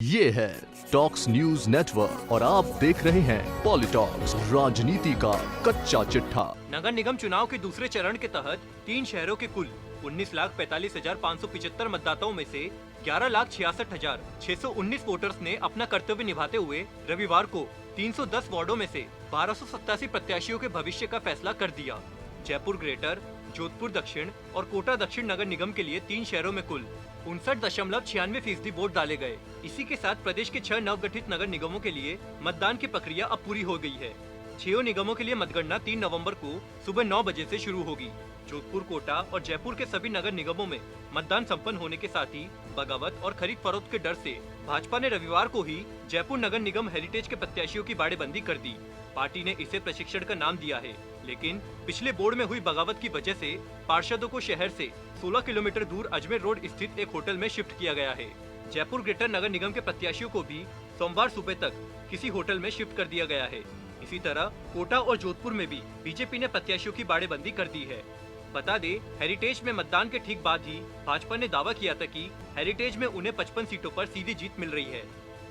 ये है talks news network और आप देख रहे हैं पॉलिटॉक्स, राजनीति का कच्चा चिट्ठा। नगर निगम चुनाव के दूसरे चरण के तहत 3 शहरों के कुल 19,45,575 मतदाताओं में से 11,66,619 वोटर्स ने अपना कर्तव्य निभाते हुए रविवार को 310 वार्डों में से 1287 प्रत्याशियों के भविष्य का फैसला कर दिया। जयपुर ग्रेटर, जोधपुर दक्षिण और कोटा दक्षिण नगर निगम के लिए 3 शहरों में कुल 59.96% वोट डाले गए। इसी के साथ प्रदेश के 6 नवगठित नगर निगमों के लिए मतदान की प्रक्रिया अब पूरी हो गई है। 6 निगमों के लिए मतगणना 3 नवंबर को सुबह 9 बजे से शुरू होगी। जोधपुर, कोटा और जयपुर के सभी नगर निगमों में मतदान संपन्न होने के साथ ही बगावत और खरीद फरोख्त के डर से भाजपा ने रविवार को ही जयपुर नगर निगम हेरिटेज के प्रत्याशियों की बाड़ेबंदी कर दी। पार्टी ने इसे प्रशिक्षण का नाम दिया है, लेकिन पिछले बोर्ड में हुई बगावत की वजह से पार्षदों को शहर से 16 किलोमीटर दूर अजमेर रोड स्थित एक होटल में शिफ्ट किया गया है। जयपुर ग्रेटर नगर निगम के प्रत्याशियों को भी सोमवार सुबह तक किसी होटल में शिफ्ट कर दिया गया है। इसी तरह कोटा और जोधपुर में भी बीजेपी ने प्रत्याशियों की बाड़ेबंदी कर दी है। बता दे, हेरिटेज में मतदान के ठीक बाद ही भाजपा ने दावा किया था कि हेरिटेज में उन्हें 55 सीटों पर सीधी जीत मिल रही है।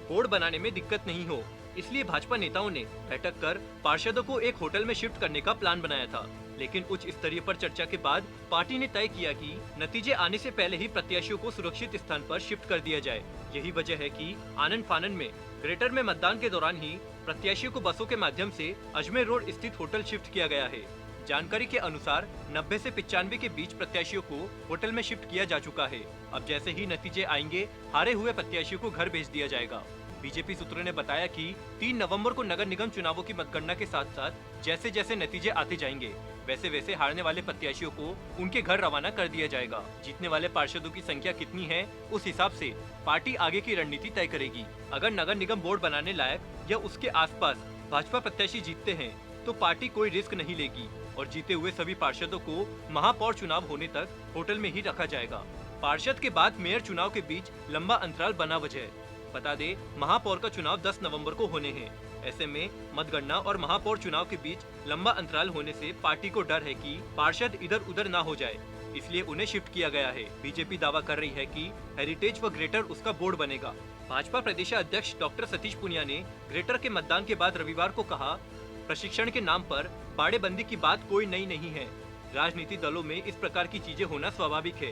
बोर्ड बनाने में दिक्कत नहीं हो, इसलिए भाजपा नेताओं ने बैठक कर पार्षदों को एक होटल में शिफ्ट करने का प्लान बनाया था। लेकिन उच्च स्तरीय पर चर्चा के बाद पार्टी ने तय किया कि नतीजे आने से पहले ही प्रत्याशियों को सुरक्षित स्थान पर शिफ्ट कर दिया जाए। यही वजह है कि आनन फानन में ग्रेटर में मतदान के दौरान ही प्रत्याशियों को बसों के माध्यम से अजमेर रोड स्थित होटल शिफ्ट किया गया है। जानकारी के अनुसार 90 से 95 के बीच प्रत्याशियों को होटल में शिफ्ट किया जा चुका है। अब जैसे ही नतीजे आएंगे, हारे हुए प्रत्याशियों को घर भेज दिया जाएगा। बीजेपी सूत्रों ने बताया कि 3 नवंबर को नगर निगम चुनावों की मतगणना के साथ साथ जैसे जैसे नतीजे आते जाएंगे, वैसे वैसे हारने वाले प्रत्याशियों को उनके घर रवाना कर दिया जाएगा। जीतने वाले पार्षदों की संख्या कितनी है, उस हिसाब से पार्टी आगे की रणनीति तय करेगी। अगर नगर निगम बोर्ड बनाने लायक या उसके आसपास भाजपा प्रत्याशी जीतते हैं तो पार्टी कोई रिस्क नहीं लेगी और जीते हुए सभी पार्षदों को महापौर चुनाव होने तक होटल में ही रखा जाएगा। पार्षद के बाद मेयर चुनाव के बीच लंबा अंतराल बना वजह। बता दे, महापौर का चुनाव 10 नवंबर को होने हैं। ऐसे में मतगणना और महापौर चुनाव के बीच लंबा अंतराल होने से पार्टी को डर है कि पार्षद इधर उधर ना हो जाए, इसलिए उन्हें शिफ्ट किया गया है। बीजेपी दावा कर रही है कि हेरिटेज व ग्रेटर उसका बोर्ड बनेगा। भाजपा प्रदेश अध्यक्ष डॉक्टर सतीश पूनिया ने ग्रेटर के मतदान के बाद रविवार को कहा, प्रशिक्षण के नाम पर बाड़ेबंदी की बात कोई नई नहीं है। राजनीतिक दलों में इस प्रकार की चीजें होना स्वाभाविक है।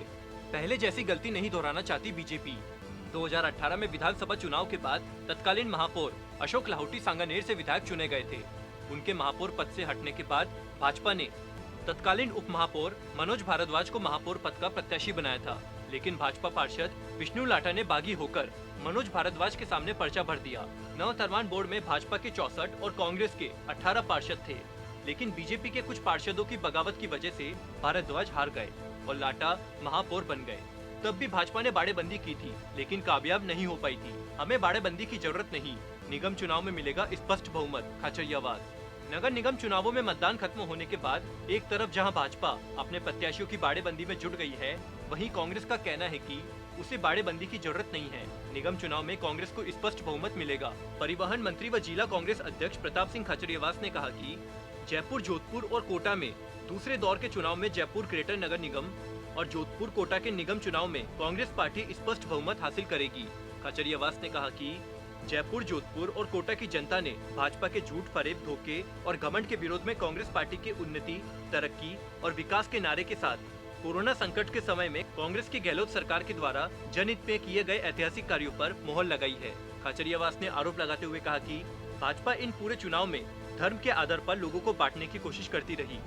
पहले जैसी गलती नहीं दोहराना चाहती बीजेपी। 2018 में विधानसभा चुनाव के बाद तत्कालीन महापौर अशोक लाहौटी सांगानेर से विधायक चुने गए थे। उनके महापौर पद से हटने के बाद भाजपा ने तत्कालीन उप महापौर मनोज भारद्वाज को महापौर पद का प्रत्याशी बनाया था, लेकिन भाजपा पार्षद विष्णु लाटा ने बागी होकर मनोज भारद्वाज के सामने पर्चा भर दिया। नवनिर्माण बोर्ड में भाजपा के 64 और कांग्रेस के 18 पार्षद थे, लेकिन बीजेपी के कुछ पार्षदों की बगावत की वजह से भारद्वाज हार गए और लाटा महापौर बन गए। तब भी भाजपा ने बाड़ेबंदी की थी, लेकिन कामयाब नहीं हो पाई थी। हमें बाड़ेबंदी की जरूरत नहीं, निगम चुनाव में मिलेगा स्पष्ट बहुमत, खाचरियावाद। नगर निगम चुनावों में मतदान खत्म होने के बाद एक तरफ जहां भाजपा अपने प्रत्याशियों की बाड़ेबंदी में जुट गई है, वहीं कांग्रेस का कहना है कि उसे बाड़ेबंदी की जरूरत नहीं है। निगम चुनाव में कांग्रेस को स्पष्ट बहुमत मिलेगा। परिवहन मंत्री व जिला कांग्रेस अध्यक्ष प्रताप सिंह खाचरियावास ने कहा कि जयपुर, जोधपुर और कोटा में दूसरे दौर के चुनाव में जयपुर ग्रेटर नगर निगम और जोधपुर, कोटा के निगम चुनाव में कांग्रेस पार्टी स्पष्ट बहुमत हासिल करेगी। खाचरियावास ने कहा कि जयपुर, जोधपुर और कोटा की जनता ने भाजपा के झूठ, फरेब, धोखे और घमंड के विरोध में कांग्रेस पार्टी की उन्नति, तरक्की और विकास के नारे के साथ कोरोना संकट के समय में कांग्रेस की गहलोत सरकार के द्वारा जनहित में किए गए ऐतिहासिक कार्यों पर मोहर लगाई है। खाचरियावास ने आरोप लगाते हुए कहा कि भाजपा इन पूरे चुनाव में धर्म के आधार पर लोगों को बांटने की कोशिश करती रही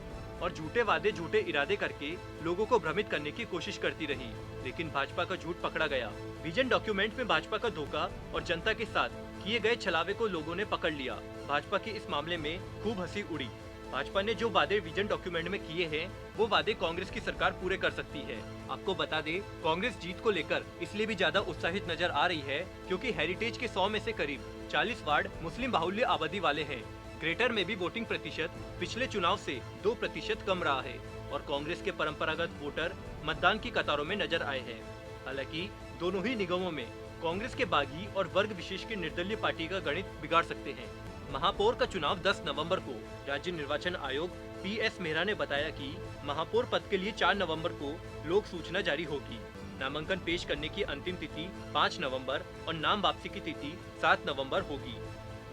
और झूठे वादे, झूठे इरादे करके लोगों को भ्रमित करने की कोशिश करती रही, लेकिन भाजपा का झूठ पकड़ा गया। विजन डॉक्यूमेंट में भाजपा का धोखा और जनता के साथ किए गए छलावे को लोगों ने पकड़ लिया। भाजपा की इस मामले में खूब हंसी उड़ी। भाजपा ने जो वादे विजन डॉक्यूमेंट में किए हैं, वो वादे कांग्रेस की सरकार पूरे कर सकती है। आपको बता दे, कांग्रेस जीत को लेकर इसलिए भी ज्यादा उत्साहित नजर आ रही है क्योंकि हेरिटेज के 100 में से करीब 40 वार्ड मुस्लिम बाहुल्य आबादी वाले हैं। ग्रेटर में भी वोटिंग प्रतिशत पिछले चुनाव से 2% कम रहा है और कांग्रेस के परंपरागत वोटर मतदान की कतारों में नजर आए हैं। हालांकि दोनों ही निगमों में कांग्रेस के बागी और वर्ग विशेष के निर्दलीय पार्टी का गणित बिगाड़ सकते हैं। महापौर का चुनाव 10 नवंबर को। राज्य निर्वाचन आयोग PS मेहरा ने बताया कि महापौर पद के लिए 4 नवंबर को लोक सूचना जारी होगी। नामांकन पेश करने की अंतिम तिथि 5 नवंबर और नाम वापसी की तिथि 7 नवंबर होगी।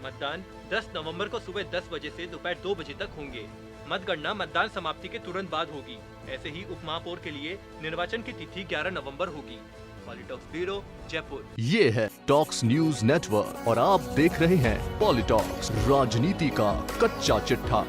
मतदान 10 नवंबर को सुबह 10 बजे से दोपहर 2 बजे तक होंगे। मतगणना मतदान समाप्ति के तुरंत बाद होगी। ऐसे ही उप महापौर के लिए निर्वाचन की तिथि 11 नवंबर होगी। पॉलिटॉक्स ब्यूरो, जयपुर। ये है टॉक्स न्यूज नेटवर्क और आप देख रहे हैं पॉलिटॉक्स, राजनीति का कच्चा चिट्ठा।